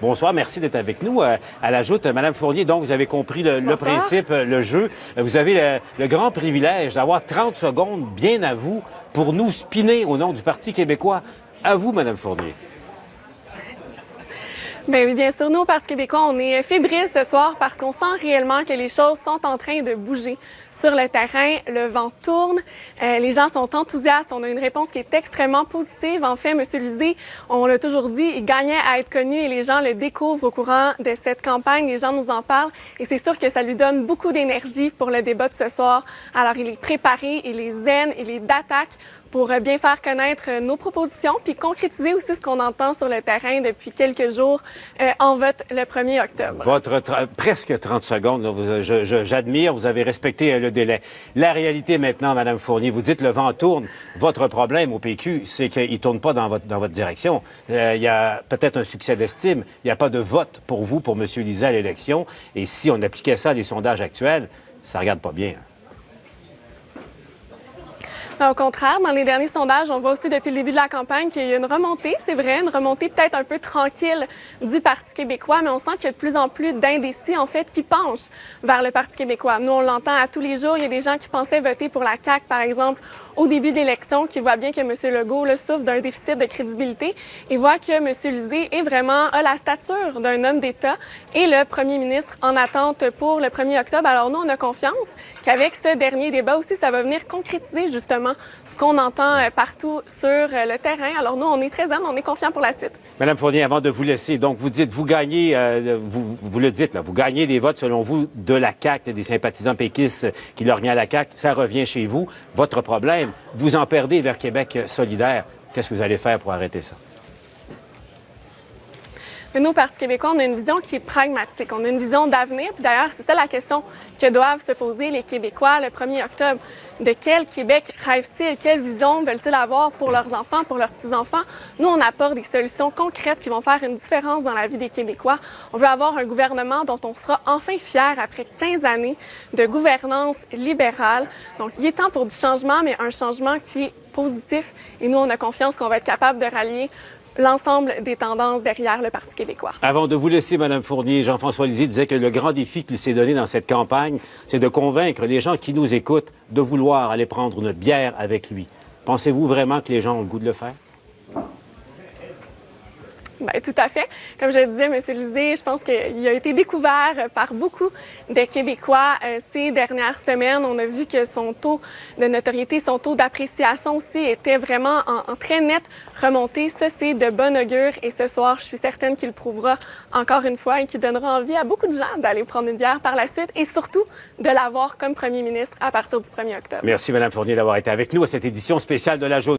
Bonsoir, merci d'être avec nous. À la joute, Madame Fournier, donc vous avez compris le principe, le jeu. Vous avez le grand privilège d'avoir 30 secondes bien à vous pour nous spinner au nom du Parti québécois. À vous, Madame Fournier. Bien oui, bien sûr, nous, au Parti québécois, on est fébriles ce soir parce qu'on sent réellement que les choses sont en train de bouger sur le terrain. Le vent tourne, les gens sont enthousiastes. On a une réponse qui est extrêmement positive. En fait, M. Lisée, on l'a toujours dit, il gagnait à être connu et les gens le découvrent au courant de cette campagne. Les gens nous en parlent et c'est sûr que ça lui donne beaucoup d'énergie pour le débat de ce soir. Alors, il est préparé, il est zen, il est d'attaque pour bien faire connaître nos propositions puis concrétiser aussi ce qu'on entend sur le terrain depuis quelques jours en vote le 1er octobre. Presque 30 secondes, là, j'admire, vous avez respecté le délai. La réalité maintenant, Madame Fournier, vous dites le vent tourne. Votre problème au PQ, c'est qu'il ne tourne pas dans votre direction. Il y a peut-être un succès d'estime. Il n'y a pas de vote pour vous, pour M. Lisée à l'élection. Et si on appliquait ça à des sondages actuels, ça ne regarde pas bien. Au contraire, dans les derniers sondages, on voit aussi depuis le début de la campagne qu'il y a une remontée, c'est vrai, une remontée peut-être un peu tranquille du Parti québécois, mais on sent qu'il y a de plus en plus d'indécis, en fait, qui penchent vers le Parti québécois. Nous, on l'entend à tous les jours. Il y a des gens qui pensaient voter pour la CAQ, par exemple, au début de l'élection, qui voient bien que M. Legault là, souffre d'un déficit de crédibilité et voient que M. Lisée est vraiment a la stature d'un homme d'État et le premier ministre en attente pour le 1er octobre. Alors nous, on a confiance qu'avec ce dernier débat aussi, ça va venir concrétiser justement ce qu'on entend partout sur le terrain. Alors nous, on est très zen, on est confiants pour la suite. Madame Fournier, avant de vous laisser, donc vous dites, vous gagnez, vous le dites, là, vous gagnez des votes selon vous de la CAQ, des sympathisants péquistes qui lorgnent à la CAQ, ça revient chez vous. Votre problème, vous en perdez vers Québec solidaire. Qu'est-ce que vous allez faire pour arrêter ça? Nous, au Parti québécois, on a une vision qui est pragmatique. On a une vision d'avenir. Puis d'ailleurs, c'est ça la question que doivent se poser les Québécois le 1er octobre. De quel Québec rêvent-ils? Quelle vision veulent-ils avoir pour leurs enfants, pour leurs petits-enfants? Nous, on apporte des solutions concrètes qui vont faire une différence dans la vie des Québécois. On veut avoir un gouvernement dont on sera enfin fier après 15 années de gouvernance libérale. Donc, il est temps pour du changement, mais un changement qui est positif. Et nous, on a confiance qu'on va être capable de rallier l'ensemble des tendances derrière le Parti québécois. Avant de vous laisser, Mme Fournier, Jean-François Lisée disait que le grand défi qu'il s'est donné dans cette campagne, c'est de convaincre les gens qui nous écoutent de vouloir aller prendre une bière avec lui. Pensez-vous vraiment que les gens ont le goût de le faire? Bien, tout à fait. Comme je le disais, M. Lisée, je pense qu'il a été découvert par beaucoup de Québécois ces dernières semaines. On a vu que son taux de notoriété, son taux d'appréciation aussi était vraiment en très nette remontée. Ça, c'est de bon augure. Et ce soir, je suis certaine qu'il le prouvera encore une fois et qu'il donnera envie à beaucoup de gens d'aller prendre une bière par la suite et surtout de l'avoir comme premier ministre à partir du 1er octobre. Merci, Mme Fournier, d'avoir été avec nous à cette édition spéciale de La Joute.